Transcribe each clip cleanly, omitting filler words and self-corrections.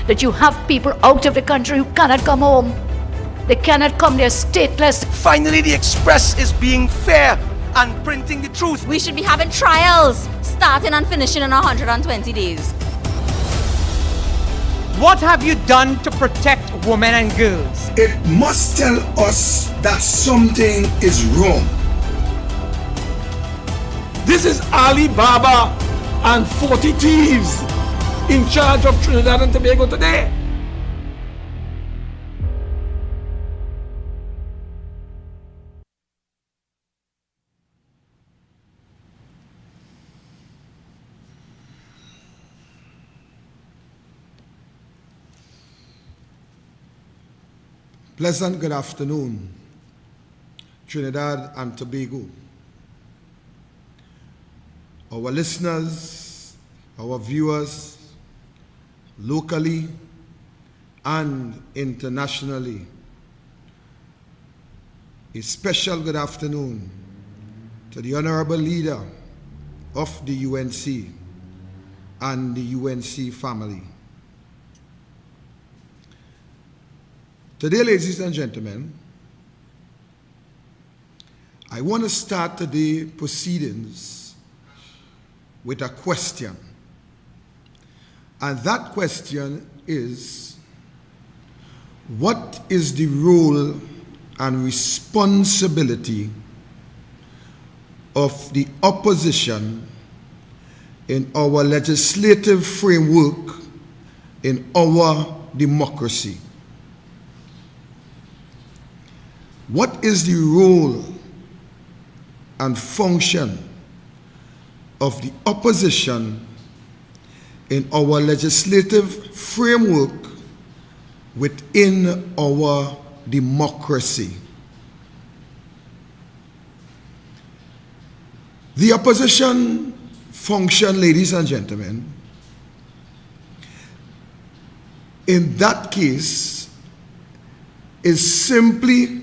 that you have people out of the country who cannot come home. They cannot come, they're stateless. Finally, the Express is being fair and printing the truth. We should be having trials, starting and finishing in 120 days. What have you done to protect women and girls? It must tell us that something is wrong. This is Ali Baba and 40 thieves in charge of Trinidad and Tobago today. Pleasant good afternoon, Trinidad and Tobago. Our listeners, our viewers, locally and internationally, a special good afternoon to the Honorable Leader of the UNC and the UNC family. Today, ladies and gentlemen, I want to start today's proceedings with a question. And that question is, what is the role and responsibility of the opposition in our legislative framework in our democracy? What is the role and function of the opposition in our legislative framework within our democracy? The opposition function, ladies and gentlemen, in that case, is simply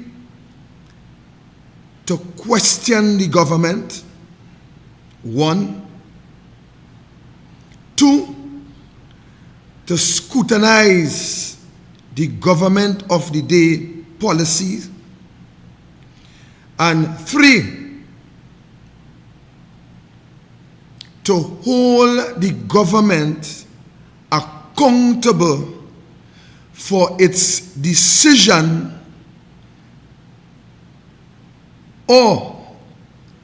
to question the government, one. Two, to scrutinize the government of the day policies. And three, to hold the government accountable for its decision or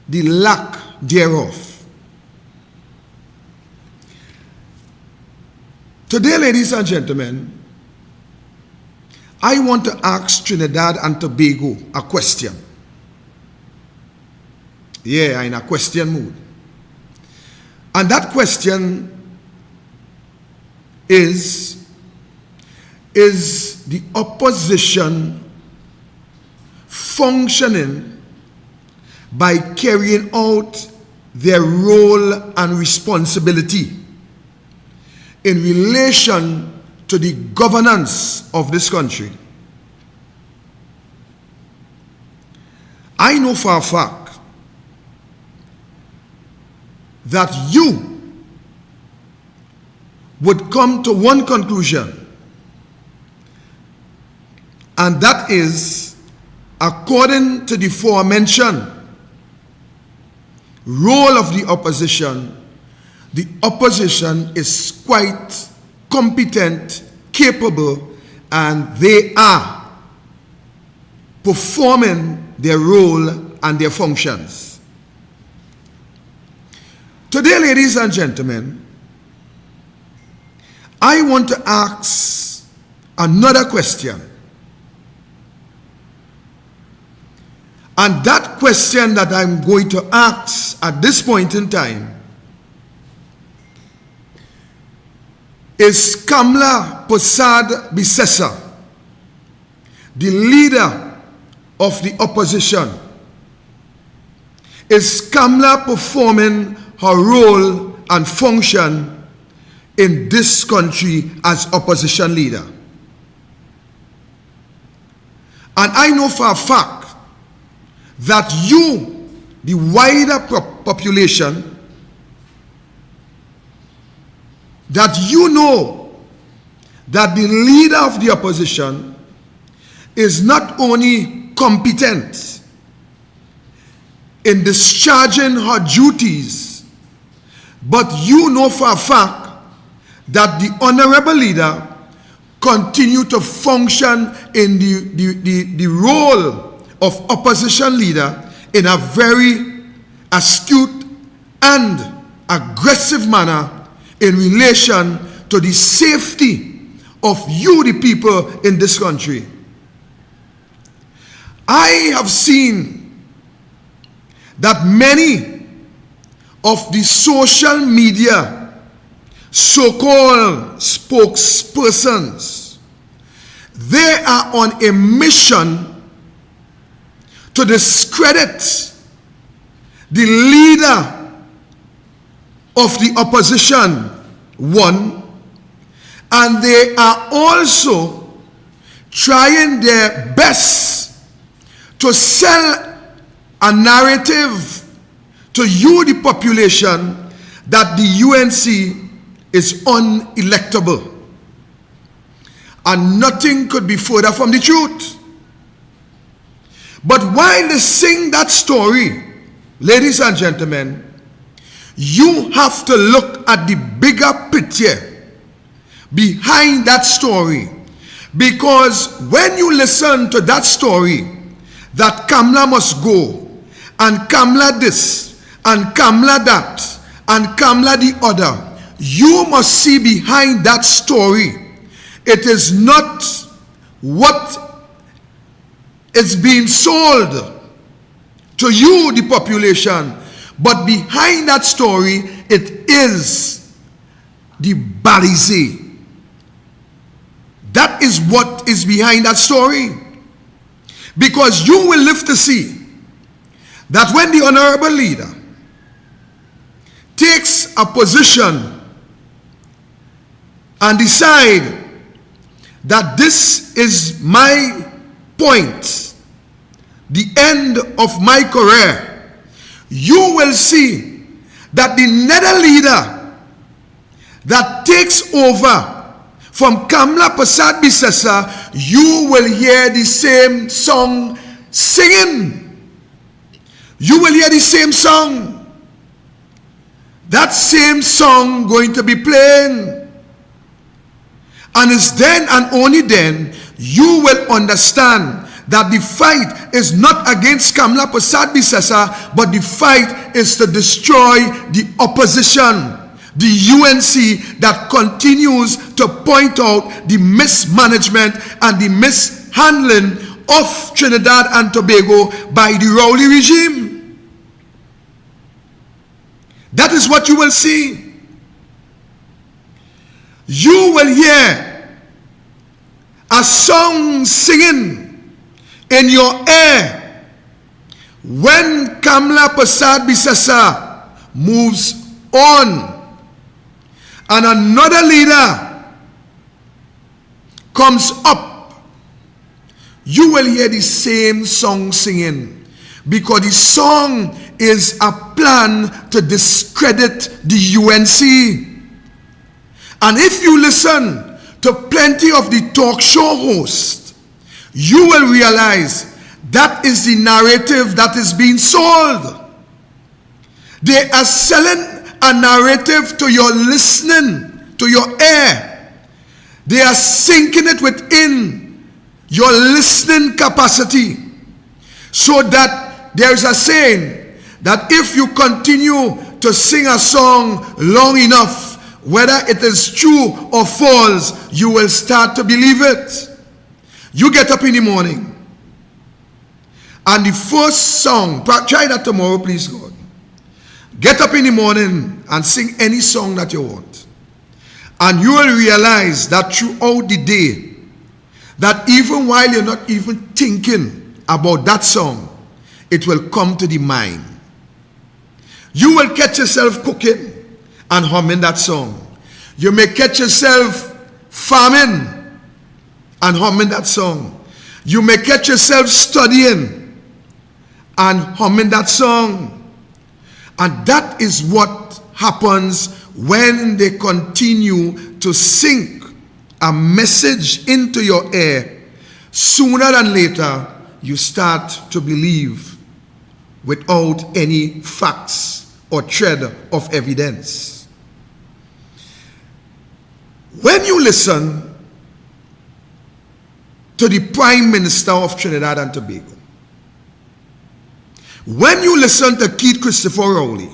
the lack thereof. Today, ladies and gentlemen, I want to ask Trinidad and Tobago a question. Yeah, I'm in a question mood. And that question is the opposition functioning by carrying out their role and responsibility in relation to the governance of this country? I know for a fact that you would come to one conclusion, and that is, according to the aforementioned role of the opposition is quite competent, capable, and they are performing their role and their functions. Today, ladies and gentlemen, I want to ask another question. And that question that I'm going to ask at this point in time is Kamla Posad Bisesa, the leader of the opposition. Is Kamla performing her role and function in this country as opposition leader? And I know for a fact that you, the wider population, that you know that the leader of the opposition is not only competent in discharging her duties, but you know for a fact that the honorable leader continue to function in the role of opposition leader in a very astute and aggressive manner in relation to the safety of you, the people in this country. I have seen that many of the social media so-called spokespersons, they are on a mission to discredit the leader of the opposition, one, and they are also trying their best to sell a narrative to you, the population, that the UNC is unelectable. And nothing could be further from the truth. But while they sing that story, ladies and gentlemen, you have to look at the bigger picture behind that story. Because when you listen to that story, that Kamla must go, and Kamla this, and Kamla that, and Kamla the other, you must see behind that story, it is not what is being sold to you, the population, but behind that story, it is the balize. That is what is behind that story. Because you will live to see that when the honorable leader takes a position and decide that this is my point, the end of my career, you will see that the nether leader that takes over from Kamla Prasad Bisesa, you will hear the same song singing. You will hear the same song. That same song going to be playing. And it's then and only then you will understand that the fight is not against Kamla Prasad Bisesa, but the fight is to destroy the opposition, the UNC that continues to point out the mismanagement and the mishandling of Trinidad and Tobago by the Rowley regime. That is what you will see. You will hear a song singing in your ear when Kamla Prasad Bisesa moves on and another leader comes up. You will hear the same song singing, because the song is a plan to discredit the UNC. And if you listen to plenty of the talk show hosts, you will realize that is the narrative that is being sold. They are selling a narrative to your listening, to your ear. They are sinking it within your listening capacity, so that there is a saying that if you continue to sing a song long enough, whether it is true or false, you will start to believe it. You get up in the morning, and the first song, try that tomorrow, please God. Get up in the morning and sing any song that you want. And you will realize that throughout the day, that even while you're not even thinking about that song, it will come to the mind. You will catch yourself cooking and humming that song. You may catch yourself farming and humming that song. You may catch yourself studying and humming that song. And that is what happens when they continue to sink a message into your ear, sooner than later, you start to believe without any facts or thread of evidence. When you listen to the Prime Minister of Trinidad and Tobago, when you listen to Keith Christopher Rowley,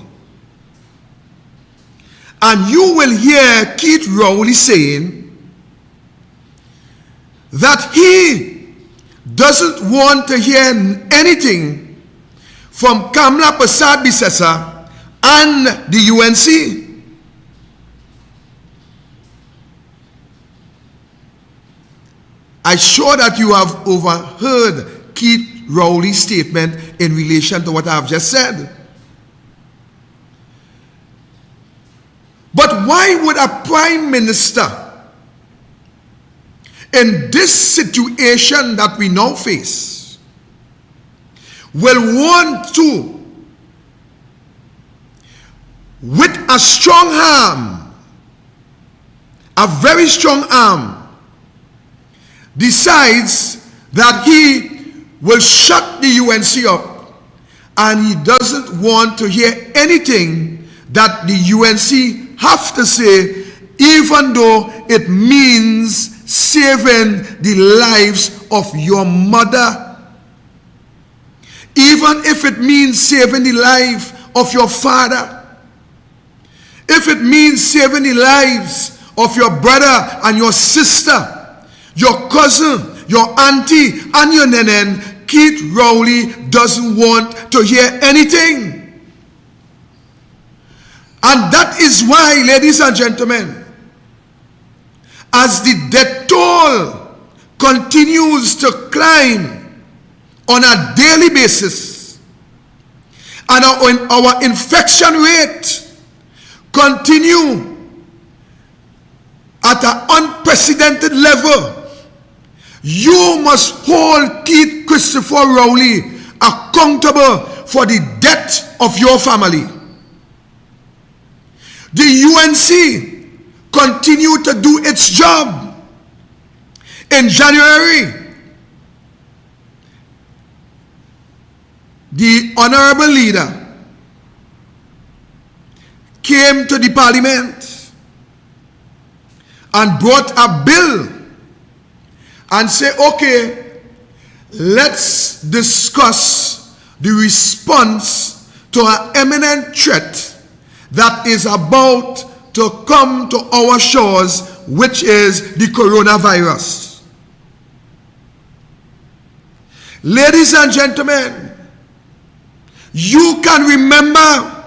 and you will hear Keith Rowley saying that he doesn't want to hear anything from Kamla Persad-Bissessar and the UNC. I'm sure that you have overheard Keith Rowley's statement in relation to what I have just said. But why would a prime minister in this situation that we now face will want to, with a strong arm, a very strong arm, decides that he will shut the UNC up, and he doesn't want to hear anything that the UNC have to say, even though it means saving the lives of your mother, even if it means saving the life of your father, if it means saving the lives of your brother and your sister, your cousin, your auntie, and your nenen, Keith Rowley doesn't want to hear anything. And that is why, ladies and gentlemen, as the death toll continues to climb on a daily basis, and our infection rate continue at an unprecedented level, you must hold Keith Christopher Rowley accountable for the death of your family. The UNC continued to do its job. In January, the honorable leader came to the parliament and brought a bill and said, okay, let's discuss the response to an imminent threat that is about to come to our shores, which is the coronavirus. Ladies and gentlemen, you can remember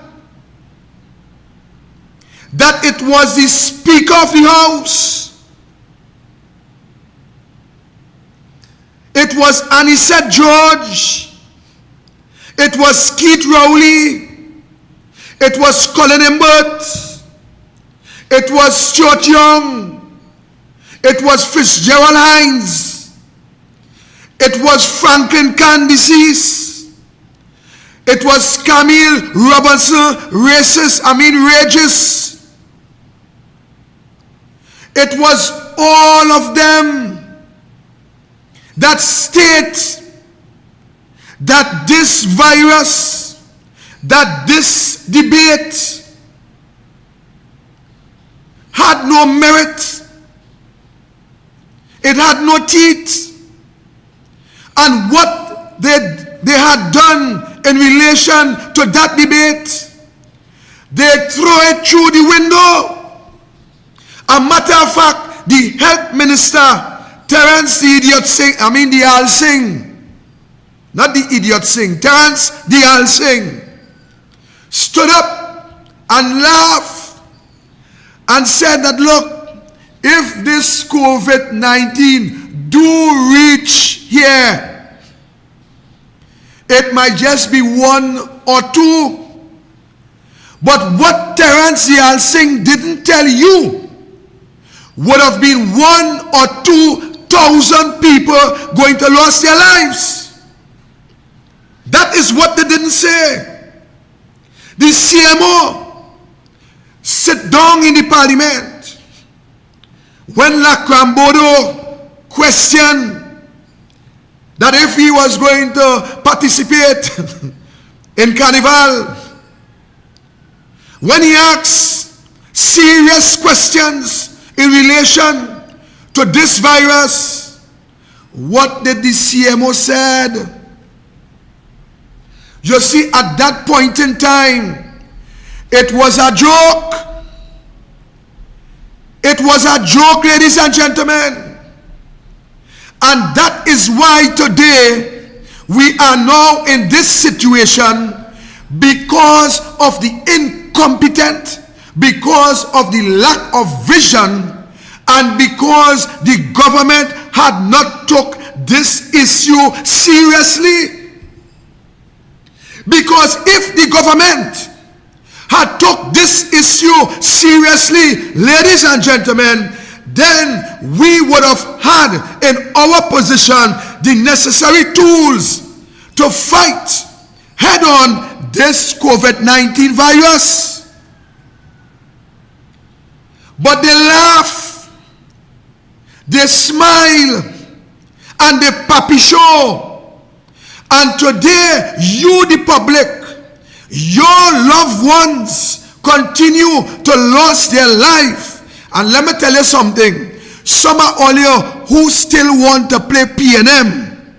that it was the Speaker of the House, it was Anisette George, it was Keith Rowley, it was Colin Imbert, it was Stuart Young, it was Fitzgerald Hines, it was Franklin Candice, it was Camille Robinson Regis, it was all of them that state that this virus, that this debate had no merit, it had no teeth, and what they had done in relation to that debate, they throw it through the window. A matter of fact, the health minister, Terence the Al Singh, not the idiot Singh, Terence the Al Singh, stood up and laughed and said that, look, if this COVID-19 do reach here, it might just be one or two. But what Terence the Al Singh didn't tell you would have been 1,000 or 2,000 people going to lose their lives. That is what they didn't say. The CMO sit down in the parliament when Lacrambodo questioned that if he was going to participate in Carnival, when he asked serious questions in relation to this virus, what did the CMO said? You see, at that point in time, it was a joke. It was a joke, ladies and gentlemen. And that is why today we are now in this situation, because of the incompetent, because of the lack of vision, and because the government had not took this issue seriously. Because if the government had took this issue seriously, ladies and gentlemen, then we would have had in our position the necessary tools to fight head on this COVID-19 virus. But they laugh, they smile, and they papi show. And today, you, the public, your loved ones continue to lose their life. And let me tell you something. Some are all here who still want to play P&M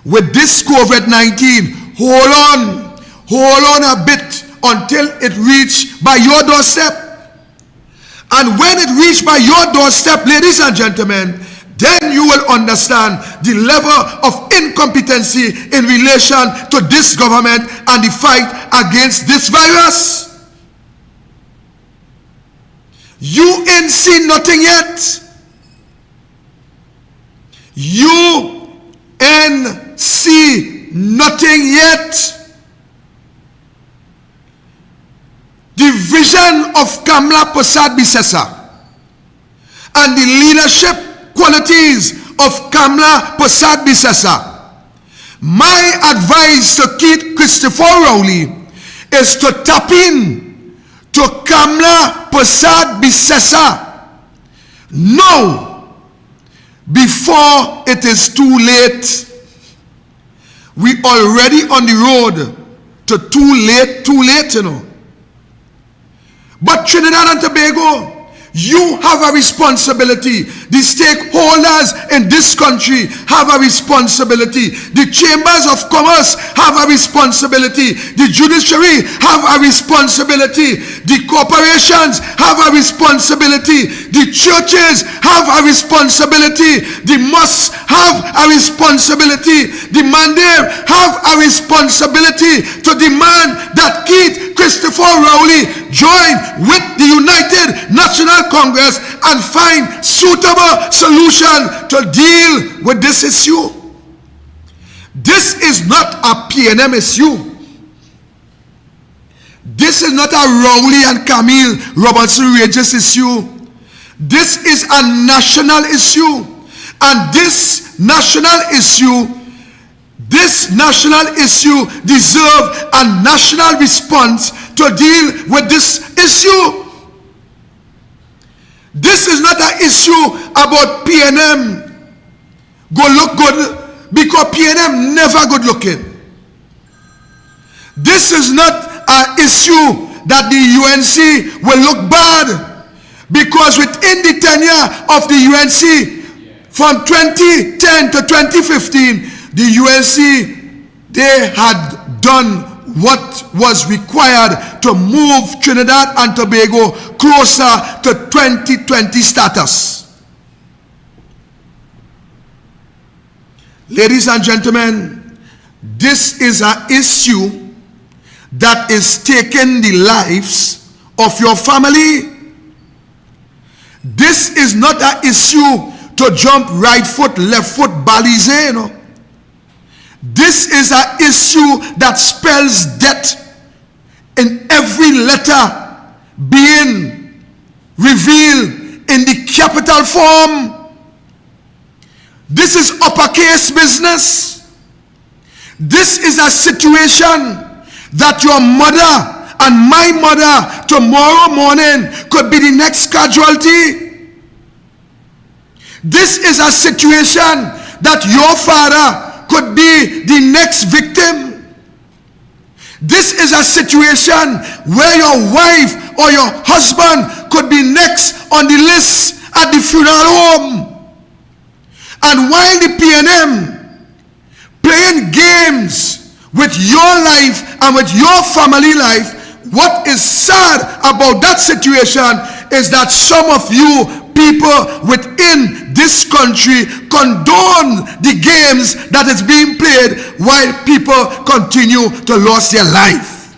with this COVID-19. Hold on a bit until it reach by your doorstep. And when it reach by your doorstep, ladies and gentlemen, then you will understand the level of incompetency in relation to this government and the fight against this virus. You ain't seen nothing yet. You ain't see nothing yet. The vision of Kamla Prasad Bisesa and the leadership qualities of Kamla Prasad Bisesa. My advice to Keith Christopher Rowley is to tap in to Kamla Prasad Bisesa now, before it is too late. We already on the road to too late, you know. But Trinidad and Tobago, you have a responsibility. The stakeholders in this country have a responsibility. The chambers of commerce have a responsibility. The judiciary have a responsibility. The corporations have a responsibility. The churches have a responsibility. The mosques have a responsibility. The mandate have a responsibility to demand that Keith Christopher Rowley join with the United National Congress and find suitable solution to deal with this issue. This is not a P&M issue. This is not a Rowley and Camille Robertson Regis issue. This is a national issue. And this national issue deserves a national response to deal with this issue. This is not an issue about P&M go look good, because P&M never good looking. This is not an issue that the UNC will look bad, because within the tenure of the UNC from 2010 to 2015, the UNC, they had done what was required to move Trinidad and Tobago closer to 2020 status. Ladies and gentlemen, this is an issue that is taking the lives of your family. This is not an issue to jump right foot, left foot, balize, you know. This is an issue that spells death in every letter being revealed in the capital form. This is uppercase business. This is a situation that your mother and my mother tomorrow morning could be the next casualty. This is a situation that your father could be the next victim. This is a situation where your wife or your husband could be next on the list at the funeral home. And while the PNM playing games with your life and with your family life, what is sad about that situation is that some of you people within this country condone the games that is being played while people continue to lose their life.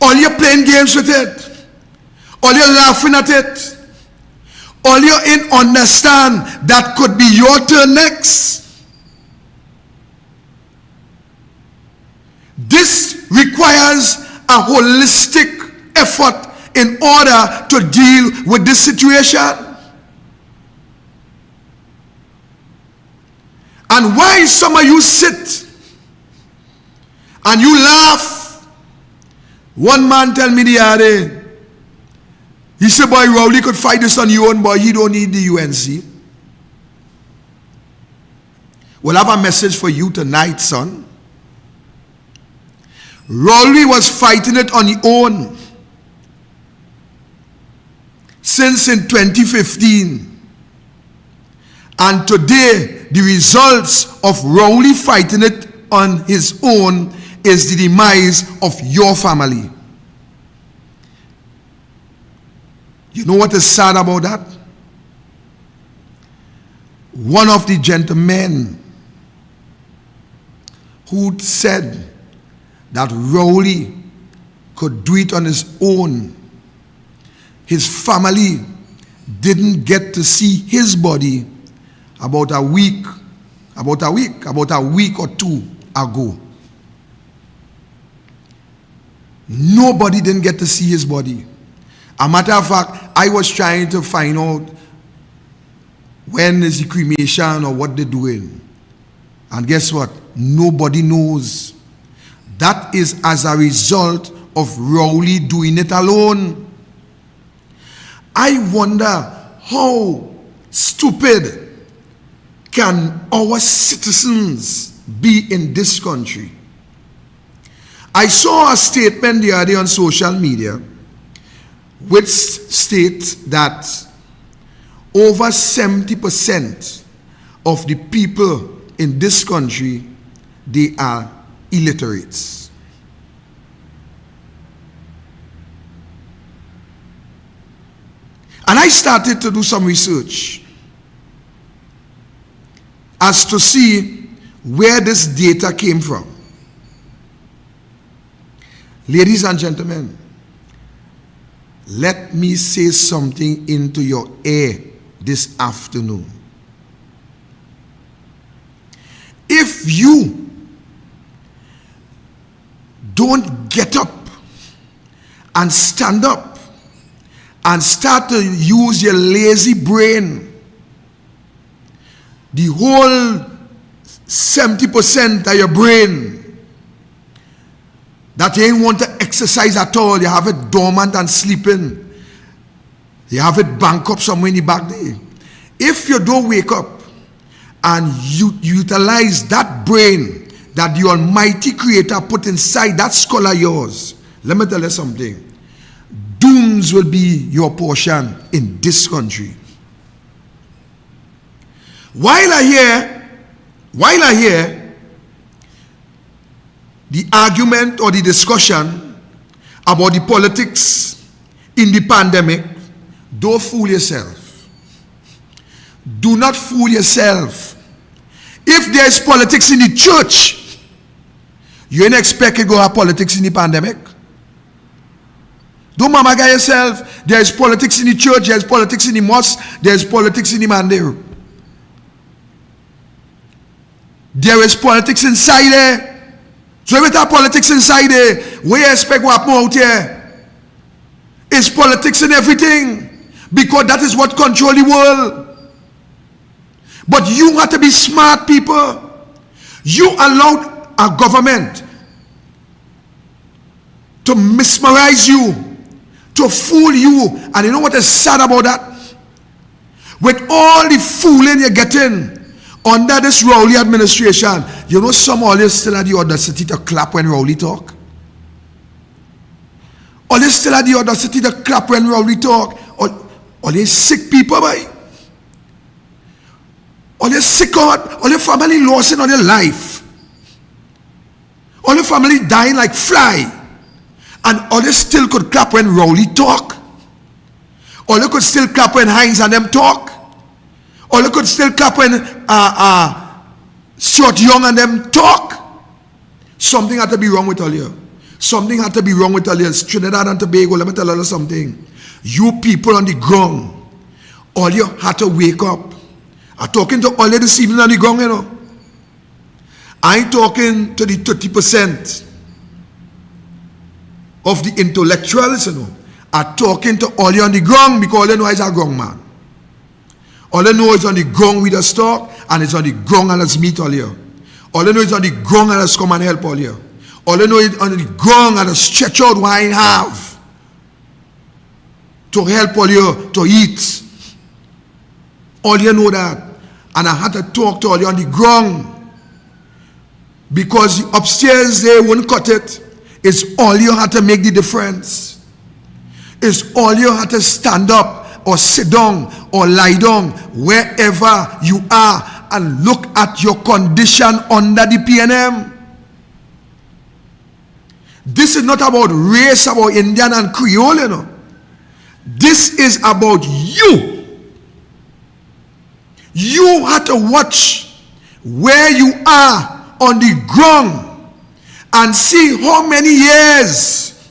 All you're playing games with it, all you're laughing at it, all you in understand that could be your turn next. This requires a holistic effort in order to deal with this situation. And why some of you sit and you laugh? One man tell me the other day, he said, boy, Rowley could fight this on your own, boy. He don't need the UNC. We'll have a message for you tonight, son. Rowley was fighting it on his own since in 2015. And today, the results of Rowley fighting it on his own is the demise of your family. You know what is sad about that? One of the gentlemen who said that Rowley could do it on his own, his family didn't get to see his body about a week or two ago. Nobody didn't get to see his body. A matter of fact, I was trying to find out when is the cremation or what they're doing. And guess what? Nobody knows. That is as a result of Rowley doing it alone. I wonder how stupid can our citizens be in this country. I saw a statement the other day on social media which states that over 70% of the people in this country, they are illiterates. And I started to do some research as to see where this data came from. Ladies and gentlemen, let me say something into your ear this afternoon. If you don't get up and stand up and start to use your lazy brain, the whole 70% of your brain that you ain't want to exercise at all, you have it dormant and sleeping. You have it banked up somewhere in the back there. If you don't wake up and you utilize that brain that the Almighty Creator put inside that skull of yours, let me tell you something. Dooms will be your portion in this country. While I hear the argument or the discussion about the politics in the pandemic, don't fool yourself. Do not fool yourself. If there is politics in the church, you ain't expect to go have politics in the pandemic. Don't mamaga yourself. There is politics in the church, there is politics in the mosque, there is politics in the mandate. There is politics inside there. So if you have politics inside there, what you expect what happen out here? It's politics in everything. Because that is what control the world. But you have to be smart people. You allowed a government to mesmerize you, to fool you. And you know what is sad about that? With all the fooling you're getting under this Rowley administration, you know some always still have the audacity to clap when Rowley talk. Always still have the audacity to clap when Rowley talk. All these sick people, boy. All your sick out, all your family losing on their life. All your family dying like fly. And all you still could clap when Rowley talk. All you could still clap when Hines and them talk. All you could still clap when Stuart Young and them talk. Something had to be wrong with all you. Something had to be wrong with all you. Trinidad and Tobago, let me tell you something. You people on the ground, all you had to wake up. I'm talking to all you this evening on the ground, you know. I ain't talking to the 30% of the intellectuals, you know. I'm talking to all you on the ground, because all you know is a ground man. All you know is on the ground with a stock, and it's on the ground and it's meet all you. All you know is on the ground and it's come and help all you. All you know is on the ground and it's stretch out what I have to help all you to eat. All you know that. And I had to talk to all you on the ground, because the upstairs they wouldn't cut it. It's all you had to make the difference. It's all you had to stand up or sit down or lie down wherever you are and look at your condition under the PNM. This is not about race, about Indian and Creole, you know. This is about you. You have to watch where you are on the ground and see how many years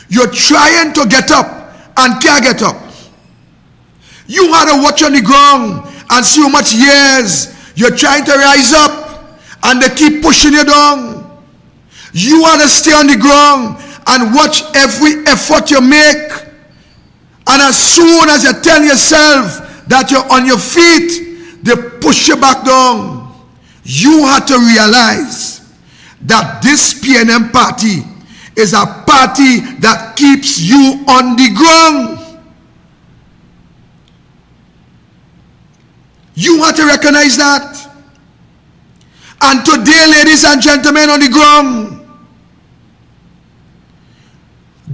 you're trying to get up and can't get up. You have to watch on the ground and see how much years you're trying to rise up and they keep pushing you down. You have to stay on the ground and watch every effort you make. And as soon as you tell yourself that you're on your feet, they push you back down. You have to realize that this PNM party is a party that keeps you on the ground. You have to recognize that. And today, ladies and gentlemen on the ground,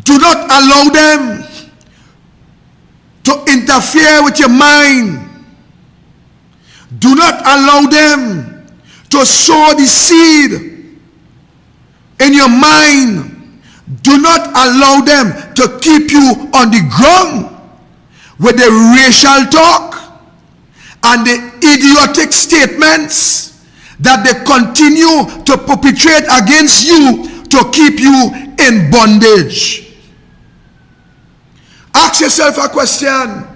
do not allow them to interfere with your mind. Do not allow them to sow the seed in your mind. Do not allow them to keep you on the ground with the racial talk and the idiotic statements that they continue to perpetrate against you to keep you in bondage. Ask yourself a question.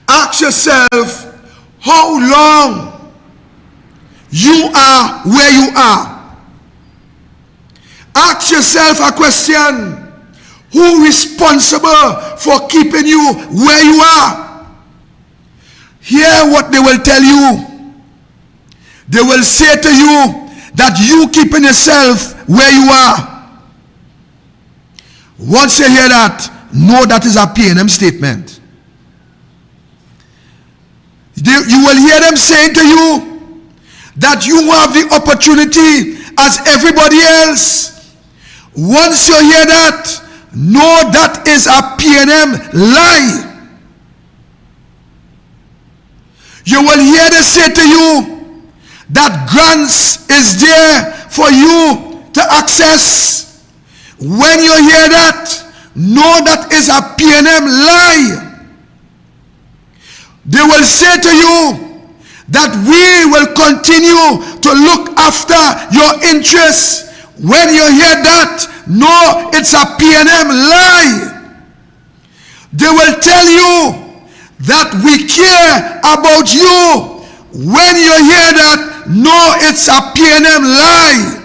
Ask yourself how long you are where you are. Ask yourself a question. Who is responsible for keeping you where you are? Hear what they will tell you. They will say to you that you keeping yourself where you are. Once you hear that, know that is a PNM statement. You will hear them saying to you that you have the opportunity as everybody else. Once you hear that, know that is a PNM lie. You will hear them say to you that grants is there for you to access. When you hear that, know that is a PNM lie. They will say to you that we will continue to look after your interests. When you hear that, know it's a PNM lie. They will tell you that we care about you. When you hear that, know it's a PNM lie.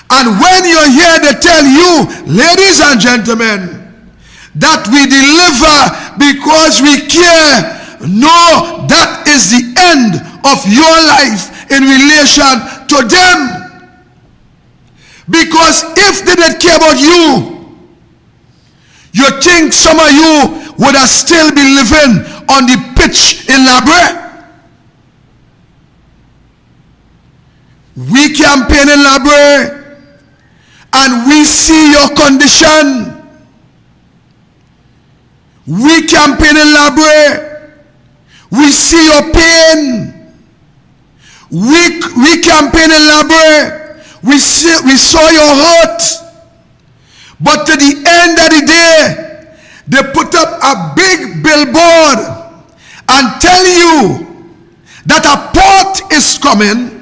And when you hear they tell you, ladies and gentlemen, that we deliver because we care, know that is the end of your life in relation to them. Because if they didn't care about you, You think some of you would have still be living on the pitch in Brea? We campaign in Brea and we see your condition. We campaign in Brea. We see your pain. We campaign in Brea. We saw your hurt. But to the end of the day, they put up a big billboard and tell you that a port is coming,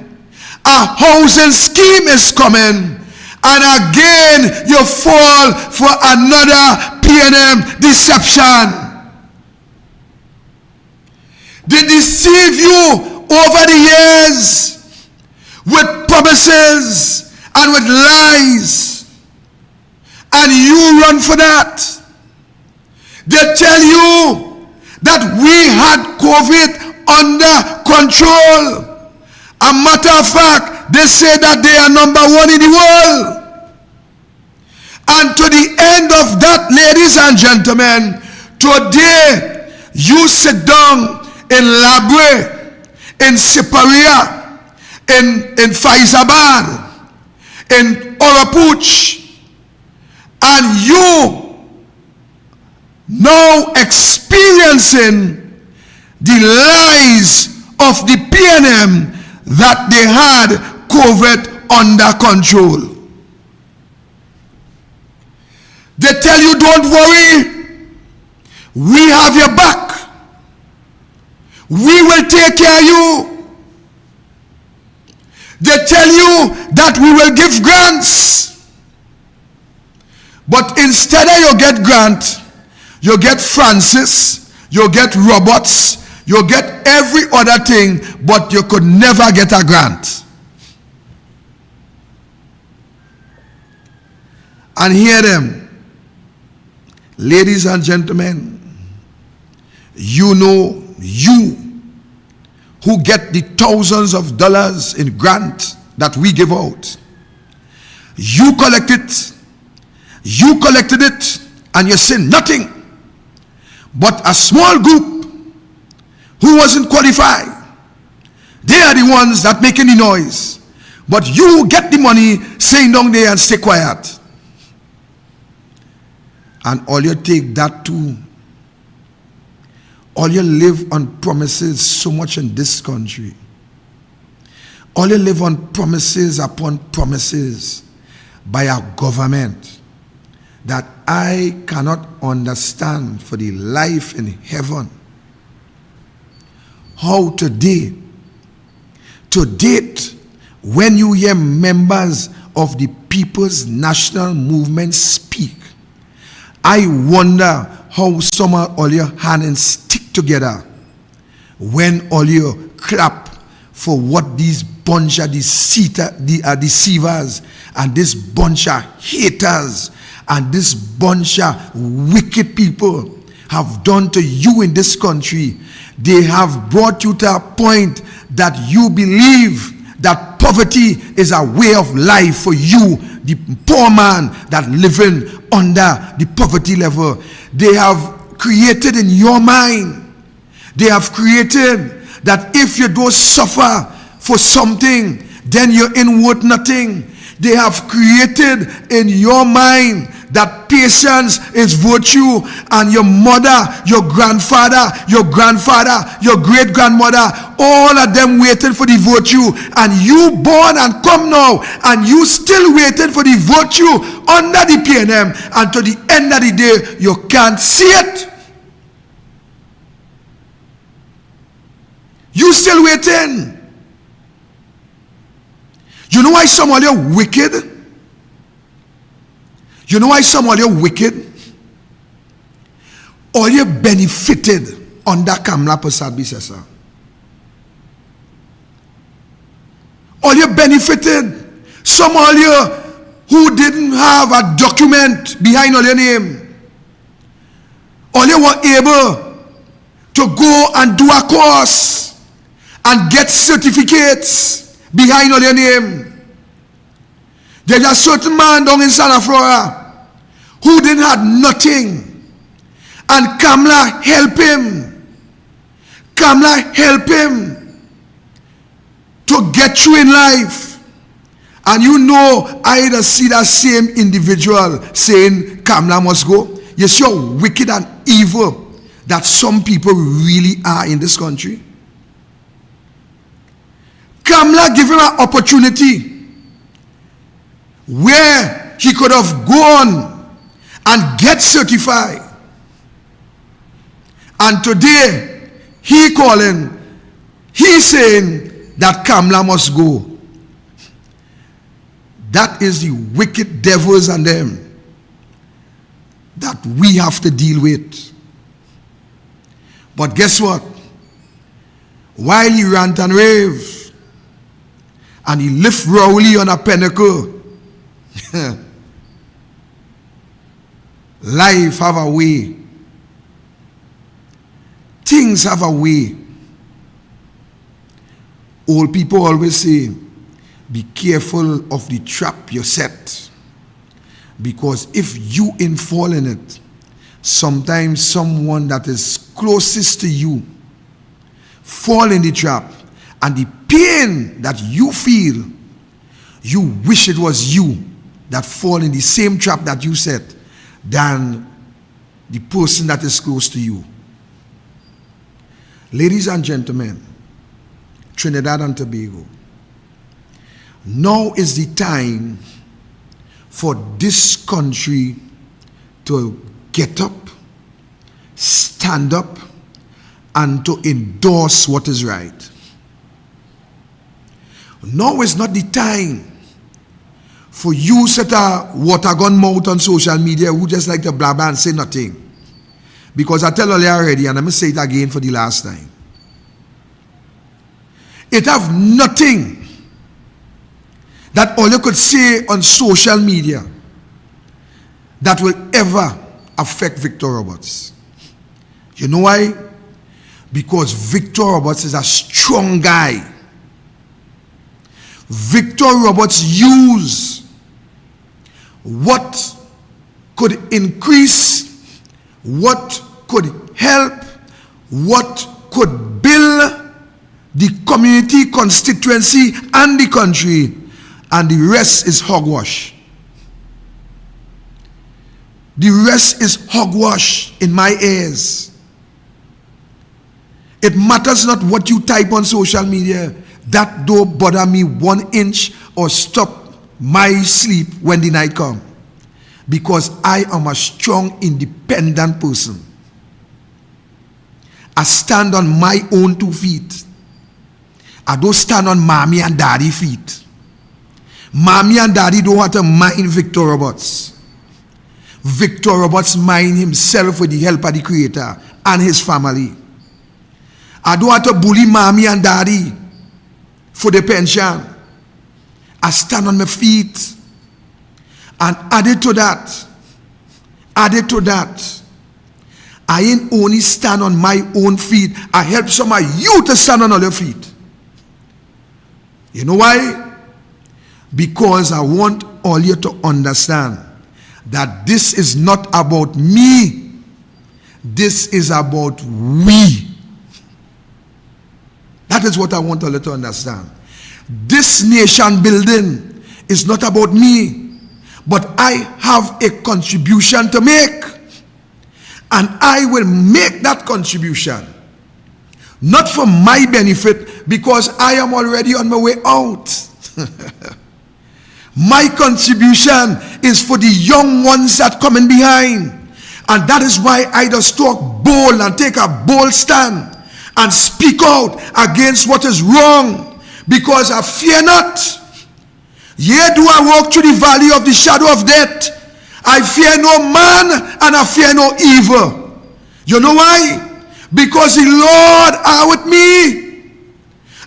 a housing scheme is coming, and again you fall for another P&M deception. They deceive you over the years with promises and with lies. And you run for that. They tell you that we had COVID under control. A matter of fact, they say that they are number one in the world. And to the end of that, ladies and gentlemen, today you sit down in Brea, in Brea, in Faizabad, in Orapuch, and you now experiencing the lies of the P&M that they had COVID under control. They tell you, don't worry, we have your back. We will take care of you. They tell you that we will give grants. But instead of you get grant, you get Francis, you get robots, you get every other thing, but you could never get a grant. And hear them. Ladies and gentlemen, you know, you who get the thousands of dollars in grant that we give out, you collect it. You collected it and you say nothing. But a small group who wasn't qualified, they are the ones that making the noise. But you get the money, saying down there and stay quiet. And all you take that too. All you live on promises so much in this country. All you live on promises upon promises by our government that I cannot understand for the life in heaven. How today, to date, when you hear members of the People's National Movement speak, I wonder how some of all your hands stick together when all you clap for what these bunch of deceivers and this bunch of haters and this bunch of wicked people have done to you in this country. They have brought you to a point that you believe that poverty is a way of life for you, the poor man that living under the poverty level. They have created in your mind, they have created that if you don't suffer for something, then you're in worth nothing. They have created in your mind that patience is virtue, and your mother, your grandfather, your great-grandmother, all of them waiting for the virtue, and you born and come now, and you still waiting for the virtue under the P&M, and to the end of the day, you can't see it. You still waiting. You know why some of you are wicked? You know why some of you are wicked? All you benefited under Kamala Prasad Bisesa. All you benefited. Some of you who didn't have a document behind all your name. All you were able to go and do a course and get certificates behind all your name. There's a certain man down in Santa Flora who didn't have nothing, and Kamala helped him. Kamala helped him to get through in life. And you know, I either see that same individual saying Kamala must go. You see how wicked and evil that some people really are in this country. Kamala gave him an opportunity where he could have gone and get certified. And today, he calling, he saying that Kamala must go. That is the wicked devils and them that we have to deal with. But guess what? While he rant and rave, and he lift Rowley on a pinnacle, life have a way. Things have a way. Old people always say, be careful of the trap you set. Because if you fall in it, sometimes someone that is closest to you fall in the trap, and the pain that you feel, you wish it was you that fall in the same trap that you set than the person that is close to you. Ladies and gentlemen, Trinidad and Tobago, now is the time for this country to get up, stand up, and to endorse what is right. Now is not the time for you set a water gun mouth on social media who just like to blabber and say nothing. Because I tell you already, and I'm going to say it again for the last time. It have nothing that all you could say on social media that will ever affect Victor Roberts. You know why? Because Victor Roberts is a strong guy. Victor Roberts used what could increase, what could help, what could build the community, constituency, and the country, and the rest is hogwash. The rest is hogwash in my ears. It matters not what you type on social media. That don't bother me 1 inch or stop my sleep when the night comes. Because I am a strong, independent person. I stand on my own 2 feet. I don't stand on mommy and daddy feet. Mommy and daddy don't want to mind Victor Roberts. Victor Roberts mind himself with the help of the Creator and his family. I don't want to bully mommy and daddy for the pension. I stand on my feet. And added to that, I ain't only stand on my own feet, I help some of you to stand on other feet. You know why? Because I want all you to understand that this is not about me. This is about we. That is what I want all you to understand. This nation building is not about me. But I have a contribution to make. And I will make that contribution. Not for my benefit, because I am already on my way out. My contribution is for the young ones that coming behind. And that is why I just talk bold and take a bold stand and speak out against what is wrong. Because I fear not. Yea, do I walk through the valley of the shadow of death, I fear no man and I fear no evil. You know why? Because the Lord are with me.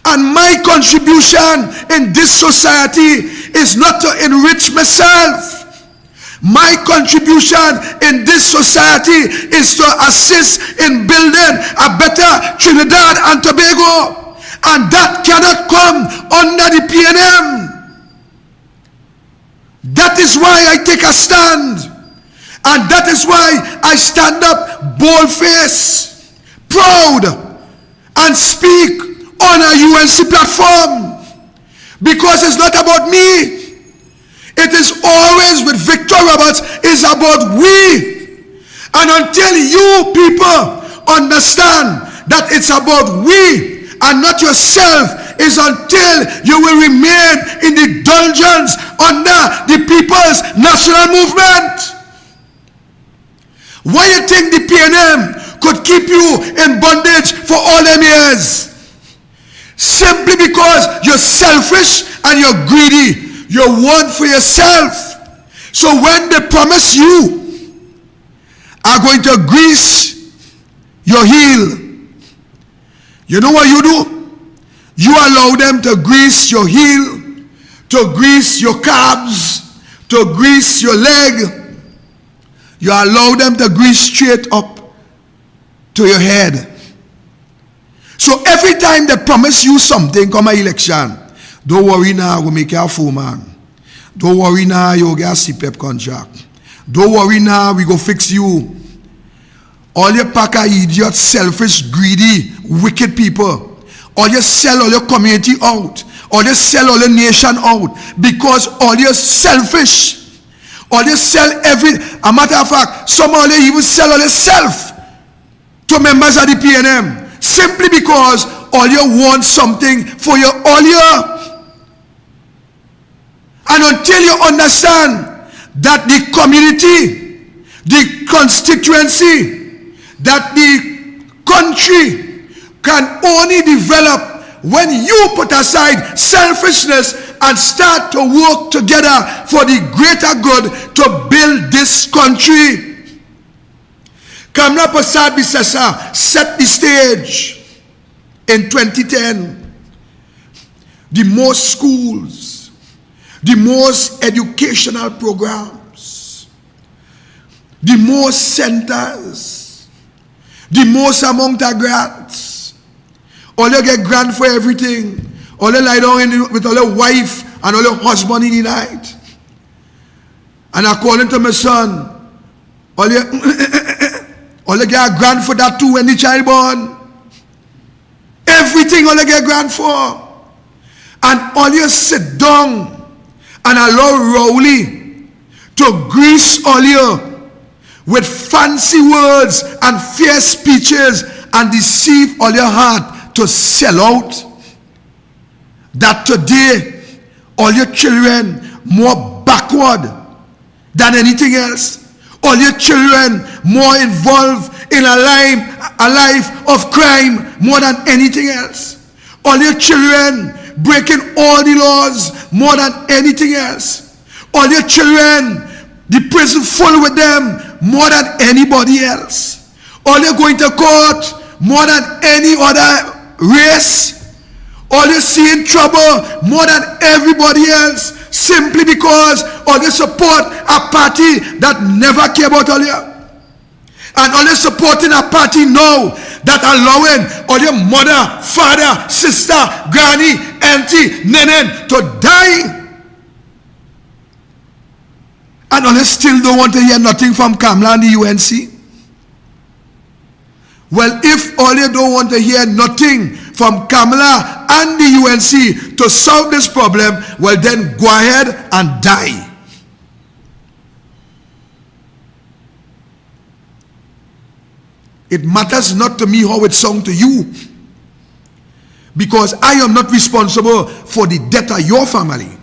And my contribution in this society is not to enrich myself. My contribution in this society is to assist in building a better Trinidad and Tobago. And that cannot come under the PNM. That is why I take a stand. And that is why I stand up bold-faced, proud, and speak on a UNC platform. Because it's not about me. It is always with Victor Roberts, it's about we. And until you people understand that it's about we and not yourself, is until you will remain in the dungeons under the People's National Movement. Why you think the PNM could keep you in bondage for all them years? Simply because you're selfish and you're greedy. You want for yourself. So when they promise you are going to grease your heel, you know what you do? You allow them to grease your heel, to grease your calves, to grease your leg. You allow them to grease straight up to your head. So every time they promise you something come an election, don't worry now, we'll make you a foreman. Don't worry now, you'll get a CPEP contract. Don't worry now, we go fix you. All your pack of idiots, selfish, greedy, wicked people. All you sell all your community out. All you sell all your nation out. Because all you're selfish. All you sell a matter of fact, some of you even sell all yourself to members of the PNM. Simply because all you want something for your all year. And until you understand that the community, the constituency, that the country can only develop when you put aside selfishness and start to work together for the greater good to build this country. Kamla Prasad Bisesa set the stage in 2010. The most schools, the most educational programs, the most centers, the most amount of grants. All you get grant for everything. All you lie down with all your wife and all your husband in the night. And according to my son, all you get a grant for that too when the child born. Everything all you get grant for. And all you sit down and allow Rowley to grease all you with fancy words and fair speeches and deceive all your heart to sell out. That today all your children more backward than anything else. All your children more involved in a life of crime more than anything else. All your children breaking all the laws more than anything else. All your children, the prison full with them more than anybody else. All you going to court more than any other race. All you see in trouble more than everybody else, simply because all you support a party that never care about all you. And all you supporting a party now that allowing all your mother, father, sister, granny, auntie, nenen to die. And all you still don't want to hear nothing from Kamla and the UNC. Well, if all you don't want to hear nothing from Kamala and the UNC to solve this problem, well then go ahead and die. It matters not to me how it sounds to you, because I am not responsible for the death of your family.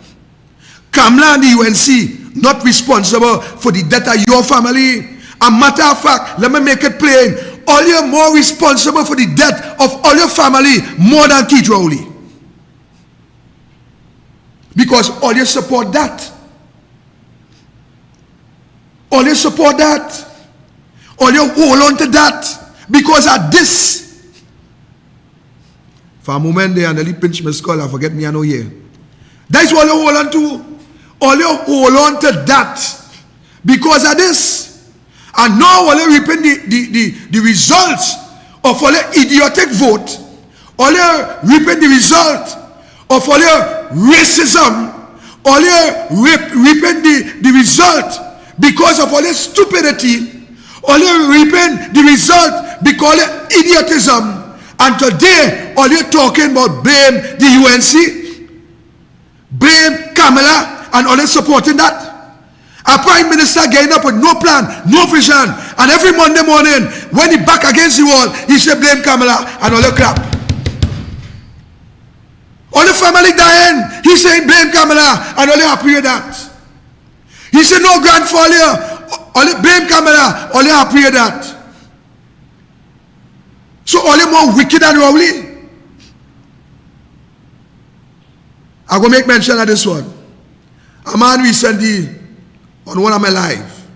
Kamala and the UNC not responsible for the death of your family. A matter of fact, let me make it plain. All you're more responsible for the death of all your family more than Keith Rowley. Because all you support that. All you support that. All you hold on to that. Because of this. For a moment there, and they pinch my skull, I forget me, I know here. That's what you hold on to. All you hold on to that. Because of this. And now all you reaping the results of all your idiotic vote. All you reaping the result of all your racism. All you reaping the result because of all this stupidity, all you reaping the result because of idiotism. And today, all you're talking about blame the UNC, blame Kamala, and all they supporting that. A prime minister getting up with no plan, no vision, and every Monday morning, when he back against the wall, he say blame Kamala, and all the crap. All the family dying, he saying blame Kamala, and all they happy with that. He said no grand failure, all they blame Kamala, all they happy with that. So all the more wicked and rowdy. I go make mention of this one. A man recently on one of my live,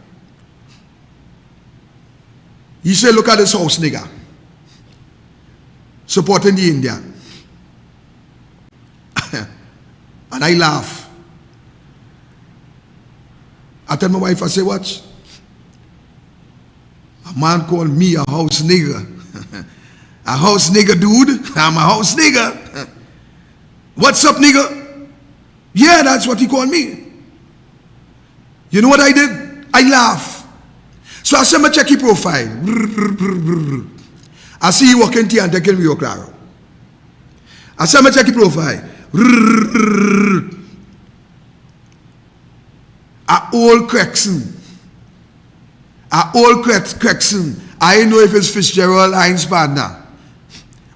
he said, look at this house nigger supporting the Indian. And I laugh. I tell my wife, I say, watch. A man called me a house nigger. A house nigger, dude. I'm a house nigger. What's up, nigger? Yeah, that's what he called me. You know what I did? I laugh. So I said, I check his profile. I see he walking here and taking Rio Claro. I said, I check his profile. A old Crexon. A old Crexon. I know if it's Fitzgerald Heinz partner.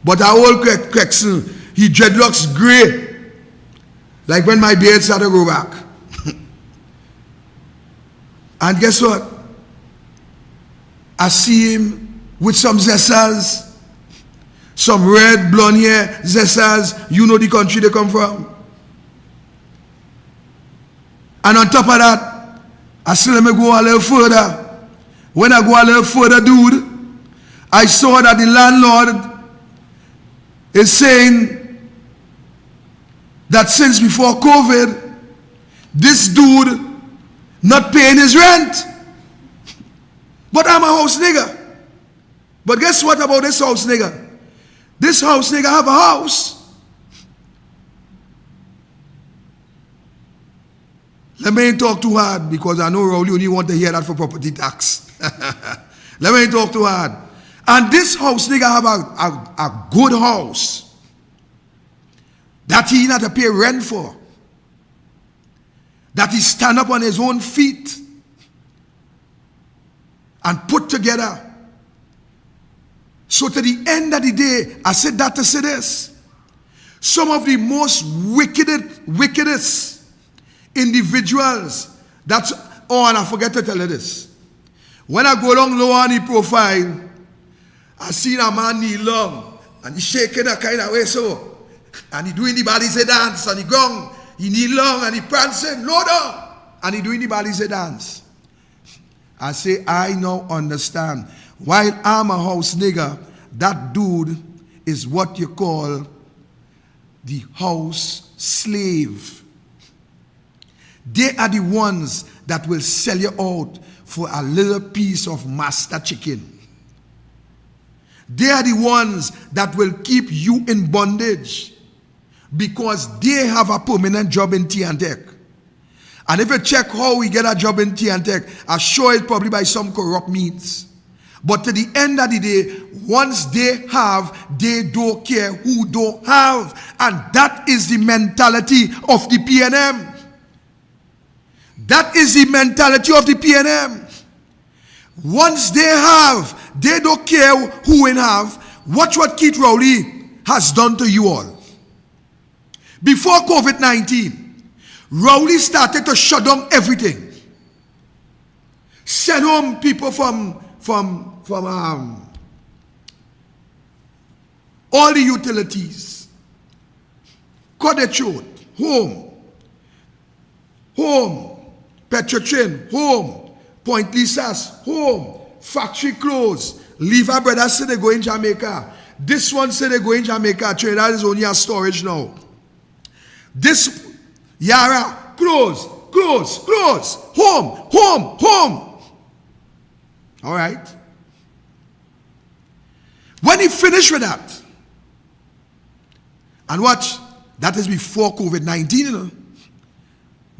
But our old Crexon, he dreadlocks gray. Like when my beard started to grow back. And guess what? I see him with some zesters. Some red blonde hair zesters. You know the country they come from. And on top of that, I still let me go a little further. When I go a little further, dude, I saw that the landlord is saying that since before COVID, this dude not paying his rent. But I'm a house nigger. But guess what about this house nigger? This house nigger have a house. Let me ain't talk too hard because I know Rowley only want to hear that for property tax. Let me ain't talk too hard. And this house nigga have a good house that he not to pay rent for. That he stand up on his own feet and put together. So to the end of the day, I said that to say this. Some of the most wickedest individuals, that's, oh, and I forget to tell you this. When I go along low on the profile, I see a man kneel long and he shaking a kind of way so. And he doing the balise dance on the ground. He kneel long and he prancing, low down. And he doing the balise dance. I say, I now understand. While I'm a house nigger, that dude is what you call the house slave. They are the ones that will sell you out for a little piece of master chicken. They are the ones that will keep you in bondage because they have a permanent job in tea and tech. And if you check how we get a job in tea and tech, I'm sure it's probably by some corrupt means. But to the end of the day, once they have, they don't care who don't have. And that is the mentality of the PNM. That is the mentality of the PNM. Once they have, they don't care who in have. Watch what Keith Rowley has done to you all. Before COVID-19, Rowley started to shut down everything. Send home people from all the utilities. Cut the throat. Home. Petrotrain, home. Point Lisas, home. Factory closed. Lever Brothers say they go in Jamaica. This one say they go in Jamaica. Trinidad is only a storage now. This Yara, close. Home. All right. When he finished with that, and watch, that is before COVID-19, you know.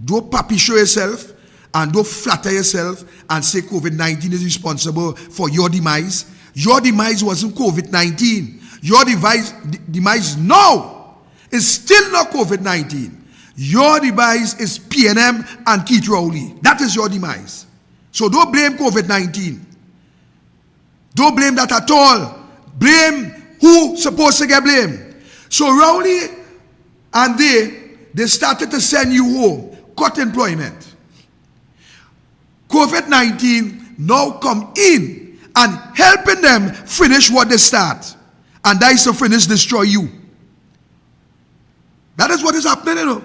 Do papi show yourself. And don't flatter yourself and say COVID-19 is responsible for your demise. Your demise wasn't COVID-19. Your demise now is still not COVID-19. Your demise is PNM and Keith Rowley. That is your demise. So don't blame COVID-19. Don't blame that at all. Blame who supposed to get blamed. So Rowley and they started to send you home, cut employment. COVID-19 now come in and helping them finish what they start. And that is to finish destroy you. That is what is happening, you know.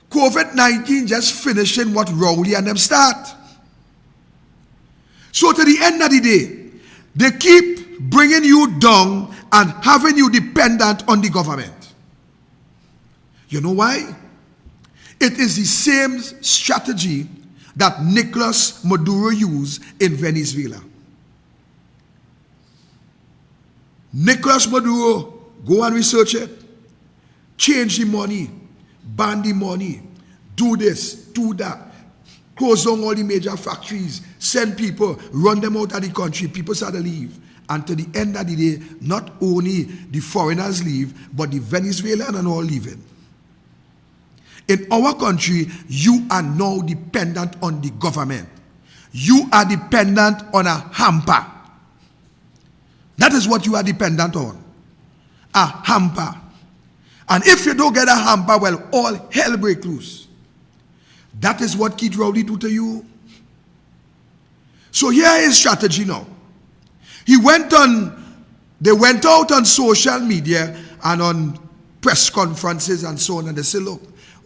COVID-19 just finishing what Rowley and them start. So to the end of the day, they keep bringing you down and having you dependent on the government. You know why? It is the same strategy that Nicolas Maduro used in Venezuela. Nicolas Maduro, go and research it. Change the money, ban the money, do this, do that. Close down all the major factories, send people, run them out of the country. People start to leave. And to the end of the day, not only the foreigners leave, but the Venezuelans are all leaving. In our country, you are now dependent on the government. You are dependent on a hamper. That is what you are dependent on. A hamper. And if you don't get a hamper, well, all hell break loose. That is what Keith Rowley do to you. So here is strategy now. They went out on social media and on press conferences and so on, and they say, look,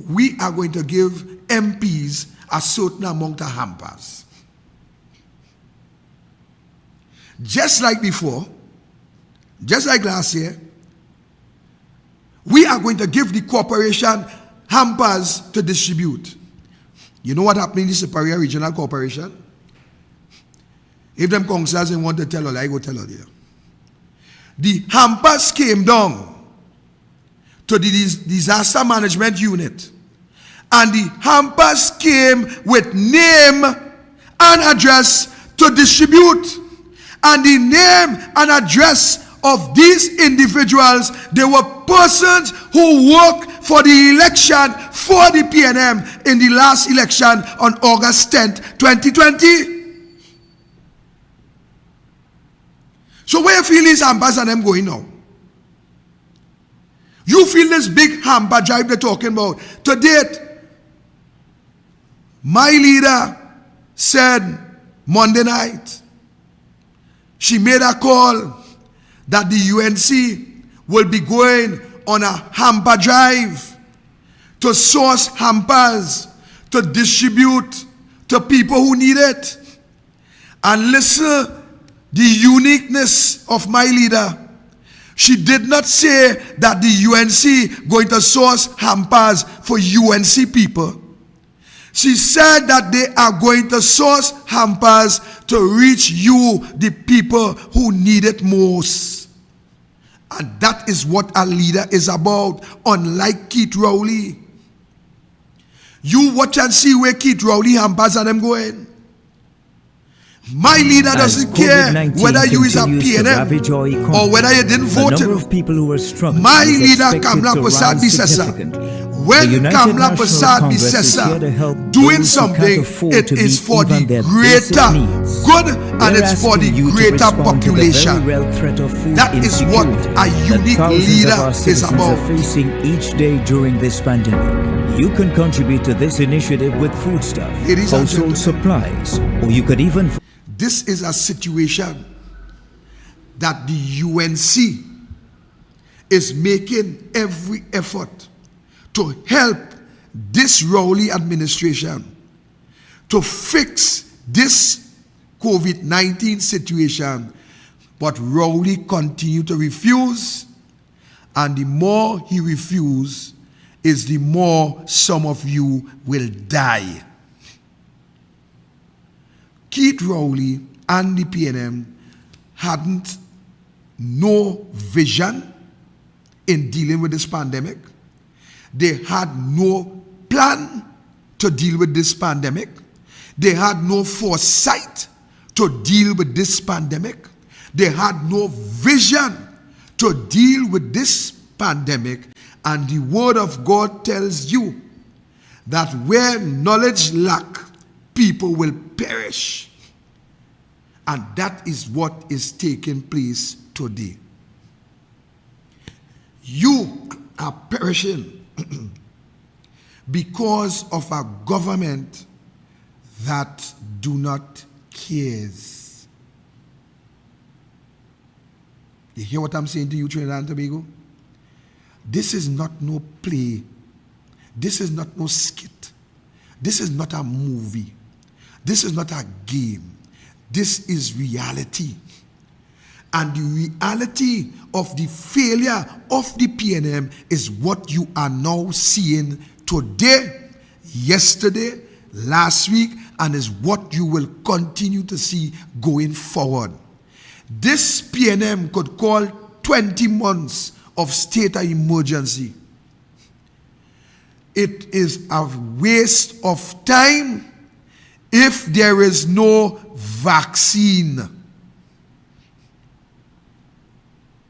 we are going to give MPs a certain amount of hampers. Just like before, just like last year, we are going to give the corporation hampers to distribute. You know what happened in the Superior Regional Corporation? If them councillors want to tell her, I go tell her there. The hampers came down to the disaster management unit, and the hampers came with name and address to distribute. And the name and address of these individuals, they were persons who worked for the election for the PNM in the last election on August 10th, 2020. So where you feel these hampers and them going now? You feel this big hamper drive they're talking about. To date, my leader said Monday night, she made a call that the UNC will be going on a hamper drive to source hampers to distribute to people who need it. And listen, the uniqueness of my leader. She did not say that the UNC going to source hampers for UNC people. She said that they are going to source hampers to reach you, the people who need it most. And that is what a leader is about, unlike Keith Rowley. You watch and see where Keith Rowley hampers and them going. My leader doesn't care whether you is a PNM or whether you didn't vote him. My leader Kamla Prasad Bisesa. When Kamla Prasad Bisesa doing something, it is for the greater good and it's for the greater population. That is what a unique leader is about. Facing each day during this pandemic. You can contribute to this initiative with foodstuff, household supplies, or you could even. This is a situation that the UNC is making every effort to help this Rowley administration to fix this COVID-19 situation, but Rowley continue to refuse, and the more he refuses is the more some of you will die. Keith Rowley and the PNM hadn't no vision in dealing with this pandemic. They had no plan to deal with this pandemic. They had no foresight to deal with this pandemic. They had no vision to deal with this pandemic. And the word of God tells you that where knowledge lack, people will perish. And that is what is taking place today. You are perishing because of a government that do not cares. You hear what I'm saying to you, Trinidad and Tobago? This is not no play. This is not no skit. This is not a movie. This is not a game. This is reality. And the reality of the failure of the PNM is what you are now seeing today, yesterday, last week, and is what you will continue to see going forward. This PNM could call 20 months of state of emergency. It is a waste of time if there is no vaccine.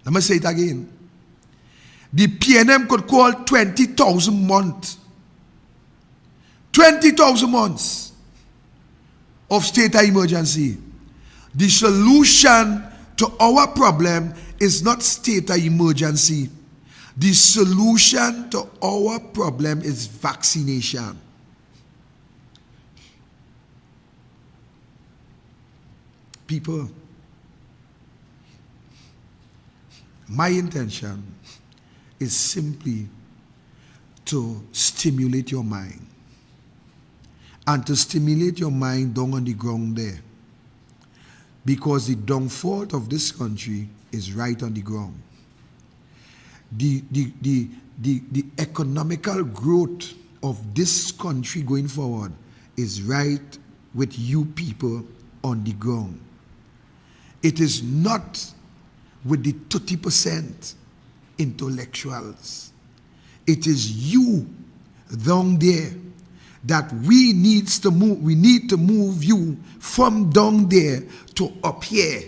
Let me say it again. The PNM could call 20,000 months. 20,000 months of state of emergency. The solution to our problem is not state of emergency. The solution to our problem is vaccination. People, my intention is simply to stimulate your mind. And to stimulate your mind down on the ground there. Because the downfall of this country is right on the ground. The economical growth of this country going forward is right with you people on the ground. It is not with the 30% intellectuals. It is you down there that we need to move you from down there to up here.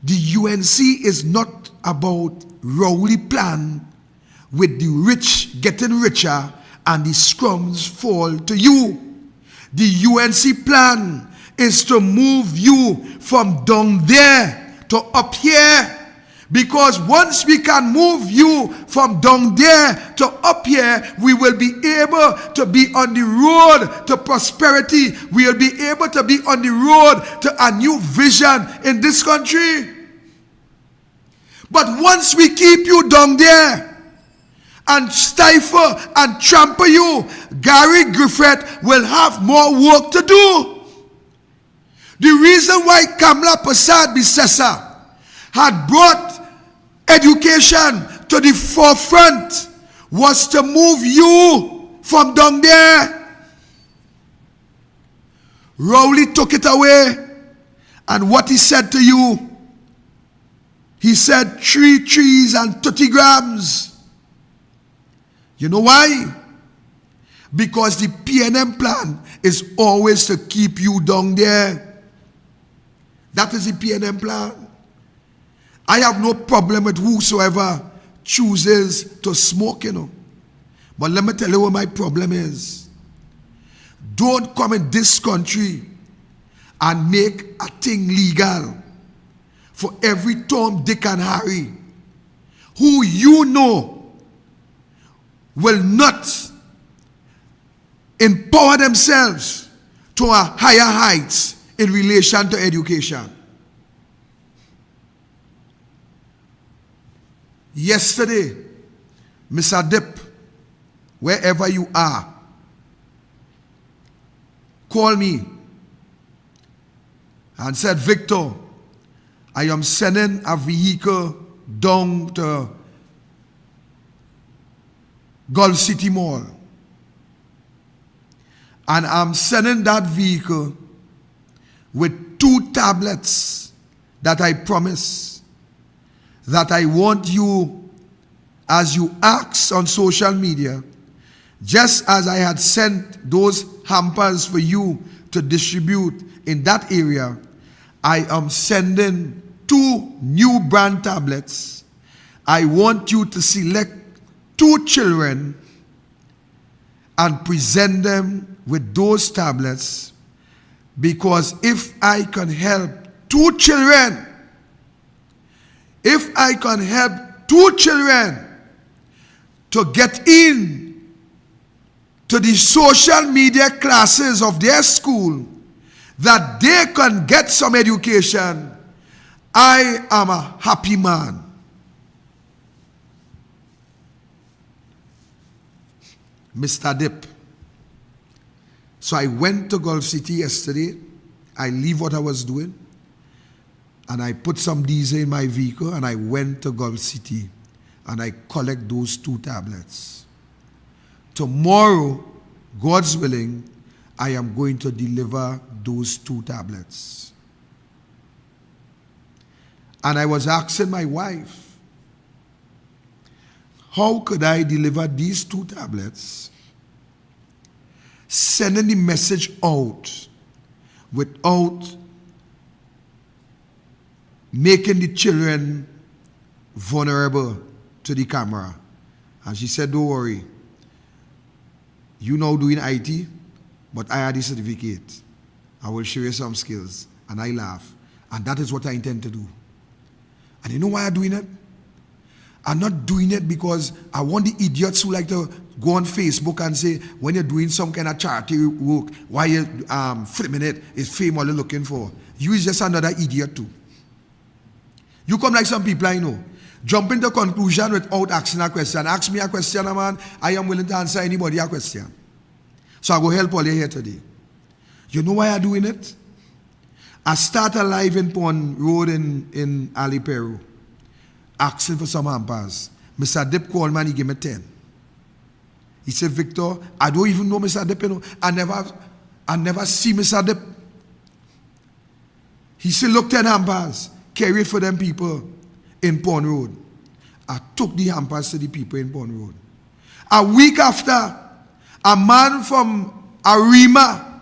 The UNC is not about Rowley plan with the rich getting richer and the scrums fall to you. The UNC plan is to move you from down there to up here. Because once we can move you from down there to up here, we will be able to be on the road to prosperity. We will be able to be on the road to a new vision in this country. But once we keep you down there and stifle and trample you, Gary Griffith will have more work to do. The reason why Kamla Prasad Bisesa had brought education to the forefront was to move you from down there. Rowley took it away, and what he said to you, he said 3 trees and 30 grams. You know why? Because the PNM plan is always to keep you down there. That is the PNM plan. I have no problem with whosoever chooses to smoke, you know. But let me tell you what my problem is. Don't come in this country and make a thing legal for every Tom, Dick, and Harry who you know will not empower themselves to a higher heights in relation to education. Yesterday, Mr. Dip, wherever you are, called me and said, Victor, I am sending a vehicle down to Gulf City Mall. And I'm sending that vehicle with 2 tablets that I promise that I want you, as you ask on social media, just as I had sent those hampers for you to distribute in that area, I am sending 2 new brand tablets. I want you to select 2 children and present them with those tablets, because if I can help 2 children, if I can help 2 children to get in to the social media classes of their school, that they can get some education, I am a happy man. Mr. Dip. So I went to Gulf City yesterday. I leave what I was doing, and I put some diesel in my vehicle, and I went to Gulf City, and I collect those 2 tablets. Tomorrow, God's willing, I am going to deliver those 2 tablets. And I was asking my wife, how could I deliver these 2 tablets, sending the message out without making the children vulnerable to the camera? And she said, don't worry, you now doing IT, but I had the certificate. I will show you some skills. And I laugh. And that is what I intend to do. And you know why I'm doing it? I'm not doing it because I want the idiots who like to go on Facebook and say, when you're doing some kind of charity work, why you filming it, it's fame all you're looking for. You is just another idiot too. You come like some people I know, jump into conclusion without asking a question. Ask me a question, man, I am willing to answer anybody a question. So I go help all you here today. You know why I'm doing it? I start a live in Pond Road in Ali Peru, asking for some hampers. Mr. Dip called me and he gave me 10. He said, Victor, I don't even know Mr. Dip, you know. I never see Mr. Dip. He said, look, 10 hampers, carry it for them people in Pond Road. I took the hampers to the people in Pond Road. A week after, a man from Arima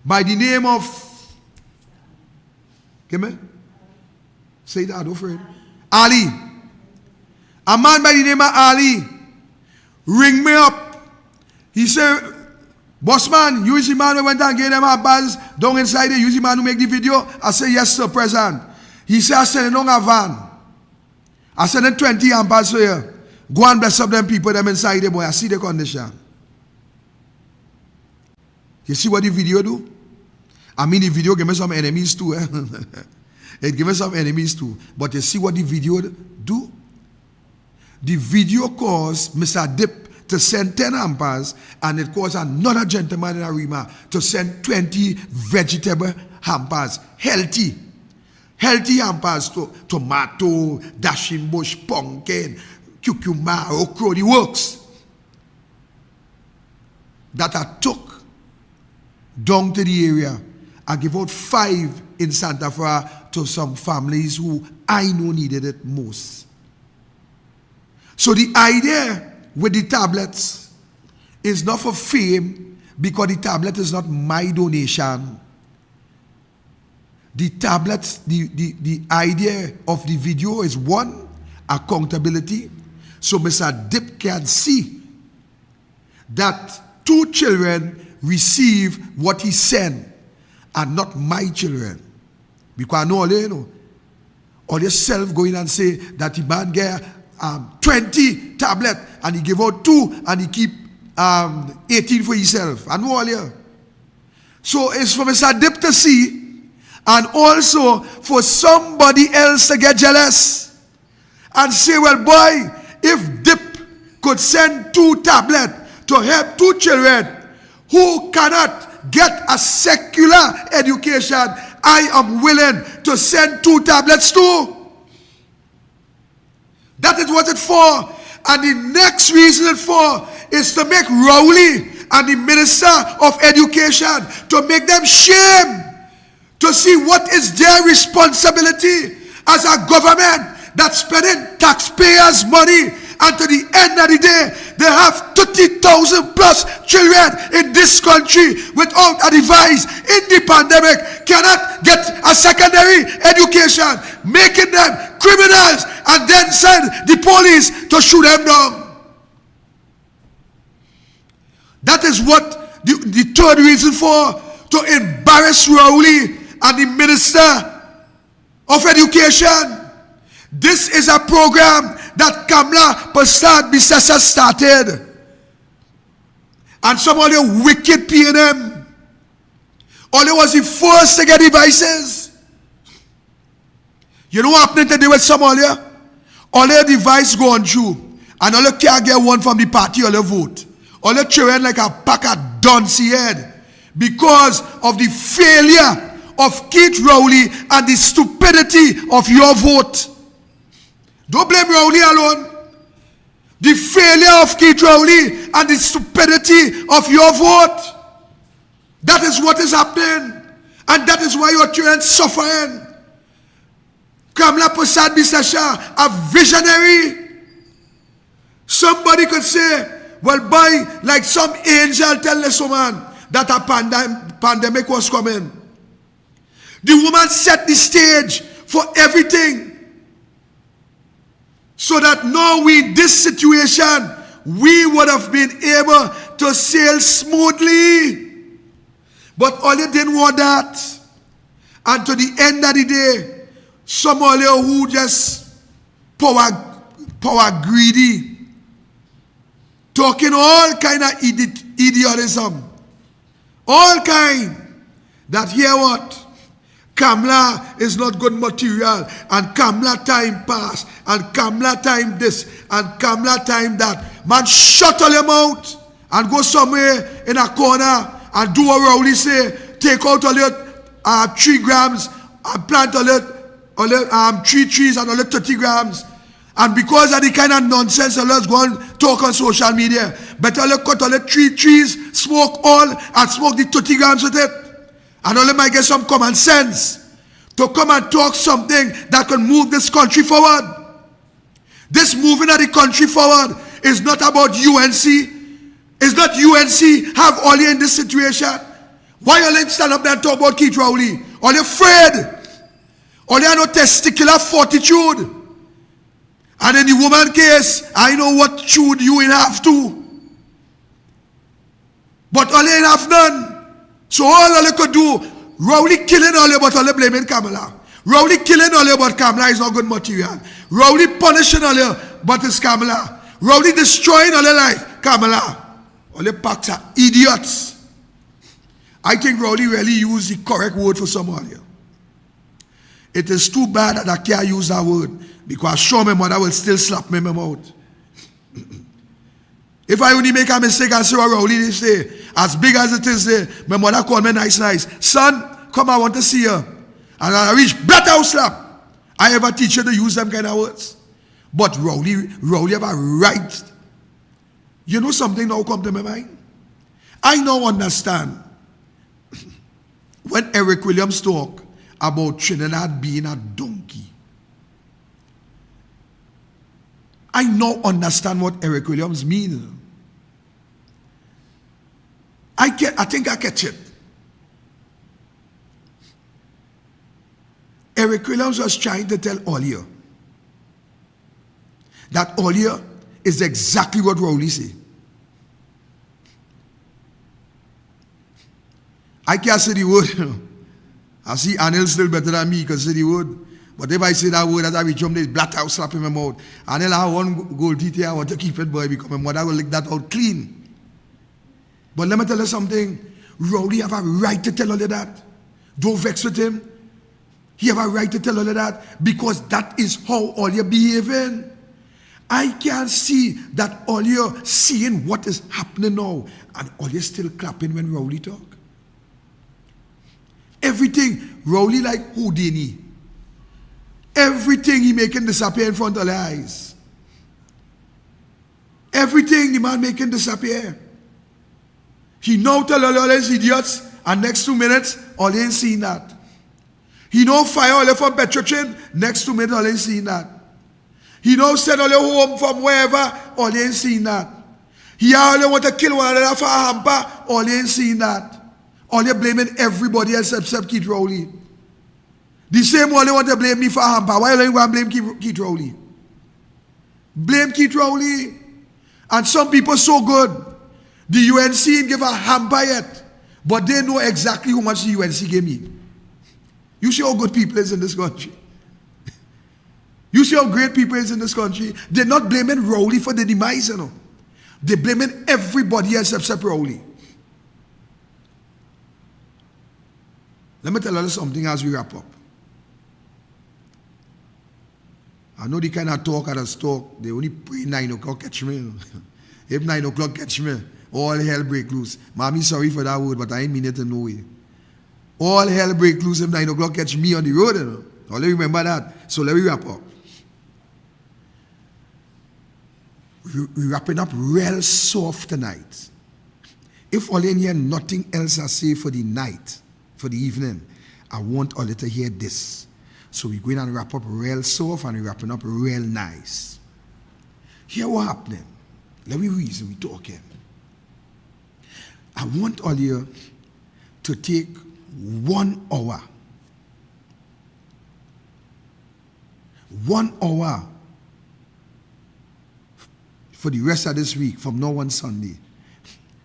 by the name of, give me, say that, don't afraid. Ali. A man by the name of Ali ring me up. He said, boss man, you is the man who went and gave them a buzz down inside there. You is the man who make the video. I said, yes, sir, present. He said, I sent it on a van. I sent it 20 hampers to you. Go and bless up them people, them inside there, boy. I see the condition. You see what the video do? I mean, the video gave me some enemies too. It gave me some enemies too. But you see what the video do? The video caused Mr. Dip to send 10 hampers, and it caused another gentleman in Arima to send 20 vegetable hampers. Healthy hampers, tomato, dashing bush, pumpkin, cucumber, okra, the works. That I took down to the area. I give out 5 in Santa Fe to some families who I know needed it most. So the idea with the tablets is not for fame, because the tablet is not my donation. The tablets, the idea of the video is 1, accountability. So Mr. Dip can see that 2 children receive what he sent, and not my children. Because I know all you know. All yourself going and say that the man get 20 tablet and he give out 2 and he keep 18 for himself. I know all you. So it's for Mr. Dip to see, and also for somebody else to get jealous and say, well boy, if Dip could send 2 tablet to help 2 children who cannot get a secular education, I am willing to send 2 tablets too. That is what it's for. And the next reason it's for is to make Rowley and the Minister of Education, to make them shame, to see what is their responsibility as a government that's spending taxpayers' money and to the end of the day, they have 30,000 plus children in this country without a device in the pandemic, cannot get a secondary education, making them criminals, and then send the police to shoot them down. That is what the third reason for, to embarrass Rowley and the Minister of Education. This is a program that Kamla Prasad Bisesa started. And some of the wicked PNM, only was the first to get devices. You know what happened today with Somalia? All the device go on through, and all the can't get one from the party or the vote. All the children like a pack of dunce head because of the failure of Keith Rowley and the stupidity of your vote. Don't blame Rowley alone. The failure of Keith Rowley and the stupidity of your vote. That is what is happening. And that is why your children suffering. Kamla Prasad Bisesa, a visionary. Somebody could say, well, boy, like some angel tell this woman that a pandemic was coming. The woman set the stage for everything. So that now we in this situation, we would have been able to sail smoothly. But Ole didn't want that. And to the end of the day, some Ole who just power greedy, talking all kind of idiotism. All kind. That hear what? Kamla is not good material, and Kamla time pass, and Kamla time this, and Kamla time that. Man, shut all your mouth and go somewhere in a corner and do what Rowley say. Take out all your 3 grams and plant all your 3 trees and all your 30 grams. And because of the kind of nonsense let's go and talk on social media, better all cut all the 3 trees, smoke all, and smoke the 30 grams with it. And only might get some common sense to come and talk something that can move this country forward. This moving of the country forward is not about UNC. It's not UNC have all you in this situation. Why you let stand up there and talk about Keith Rowley? Are you afraid? Or you have no testicular fortitude? And in the woman case, I know what should you in have to. But all you have none. So all you could do, Rowley killing all you, but all you blaming Kamala. Rowley killing all you, but Kamala is not good material. Rowley punishing all you, but it's Kamala. Rowley destroying all your life, Kamala. All you packs are idiots. I think Rowley really used the correct word for Somalia. It is too bad that I can't use that word, because sure my mother will still slap me in my mouth. If I only make a mistake and say what Rowley they say, as big as it is, my mother called me nice. Son, come, I want to see you. And I reach black out slap. I ever teach you to use them kind of words. But Rowley have a right. You know something now come to my mind? I now understand when Eric Williams talk about Trinidad being a donkey. I now understand what Eric Williams means. I think I catch it. Eric Williams was trying to tell Olia that Olia is exactly what Rowley said. I can't say the word. I see Anil still better than me because say the word. But if I say that word, as I reach home, there's black out slap in my mouth. Anil have one gold teeth here. I want to keep it, boy, because my mother will lick that out clean. But let me tell you something. Rowley have a right to tell all of that. Don't vex with him. He have a right to tell all of that because that is how all you're behaving. I can see that all you're seeing what is happening now, and all you're still clapping when Rowley talk. Everything, Rowley like Houdini. Everything he making disappear in front of their eyes. Everything the man making disappear. He now tell all these idiots, and next 2 minutes, all they ain't seen that. He now fire all from Petrochin, next 2 minutes, all they ain't seen that. He now send all you home from wherever, all you ain't seen that. He only want to kill one another for a hamper, all you ain't seen that. All you blaming everybody else except Keith Rowley. The same one they want to blame me for a hamper. Why you want to blame Keith Rowley? Blame Keith Rowley. And some people so good. The UNC ain't give a hamper yet. But they know exactly how much the UNC gave me. You see how good people is in this country. You see how great people is in this country. They're not blaming Rowley for the demise, you know. They're blaming everybody else except Rowley. Let me tell you something as we wrap up. I know the kind of talk at a talk, they only pray 9 o'clock catch me. If 9 o'clock catch me, all hell break loose. Mommy, sorry for that word, but I ain't mean it in no way. All hell break loose if 9 o'clock catch me on the road. You know? All you remember that. So let me wrap up. We're wrapping up real soft tonight. If all in here nothing else I say for the night, for the evening, I want all to hear this. So we're going to wrap up real soft and we're wrapping up real nice. Here what happening. Let me reason we talking. I want all you to take 1 hour. 1 hour for the rest of this week, from now on Sunday.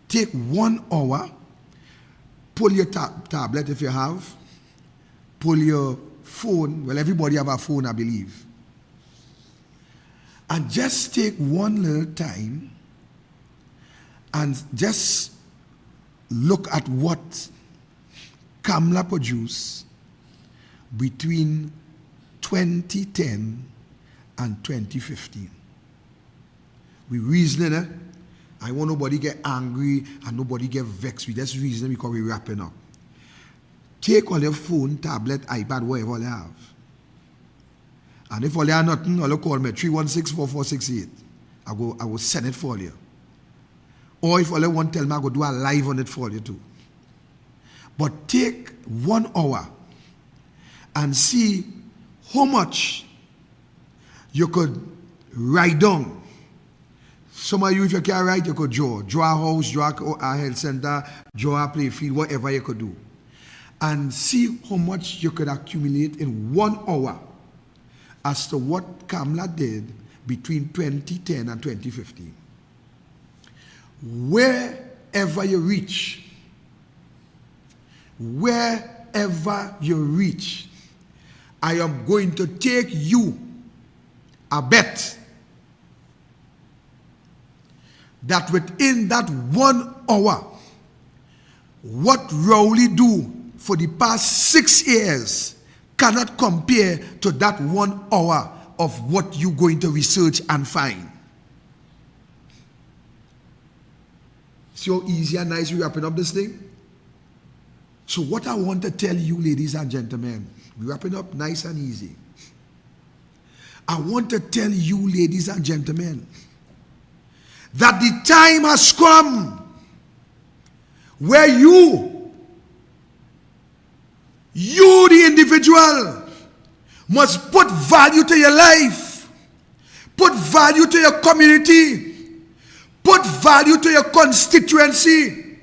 Take 1 hour, pull your tablet if you have, pull your phone, well everybody have a phone I believe, and just take one little time and just look at what Kamala produced between 2010 and 2015. We reasoning, eh? I want nobody get angry and nobody get vexed. We just reasoning because we're wrapping up. Take all your phone, tablet, iPad, whatever you have. And if all you have nothing, all you call me 316-4468. I will send it for you. Or if all you want to tell me, I go do a live on it for you too. But take 1 hour and see how much you could write down. Some of you, if you can't write, you could draw. Draw a house, draw a health center, draw a play field, whatever you could do. And see how much you could accumulate in 1 hour as to what Kamala did between 2010 and 2015. Wherever you reach, I am going to take you a bet that within that 1 hour, what Rowley do for the past 6 years cannot compare to that 1 hour of what you're going to research and find. See how easy and nice we're wrapping up this thing? So what I want to tell you, ladies and gentlemen, we're wrapping up nice and easy. I want to tell you, ladies and gentlemen, that the time has come where you the individual, must put value to your life, put value to your community, put value to your constituency,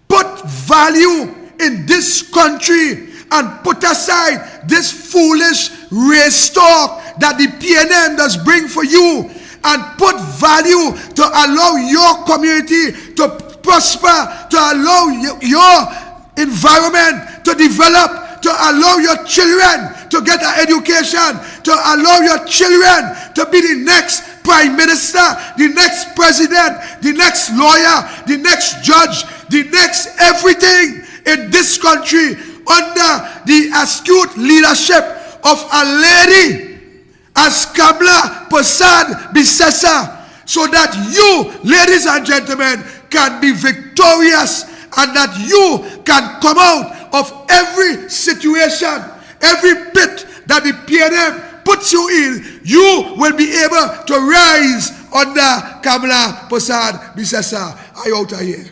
put value in this country, and put aside this foolish race talk that the PNM does bring for you, and put value to allow your community to prosper, to allow your environment to develop, to allow your children to get an education, to allow your children to be the next prime minister, the next president, the next lawyer, the next judge, the next everything in this country under the astute leadership of a lady as Kamala Persad-Bissessar, so that you, ladies and gentlemen, can be victorious and that you can come out of every situation, every pit that the PNM puts you in. You will be able to rise under Kamala Persad-Bissessar. I out of here.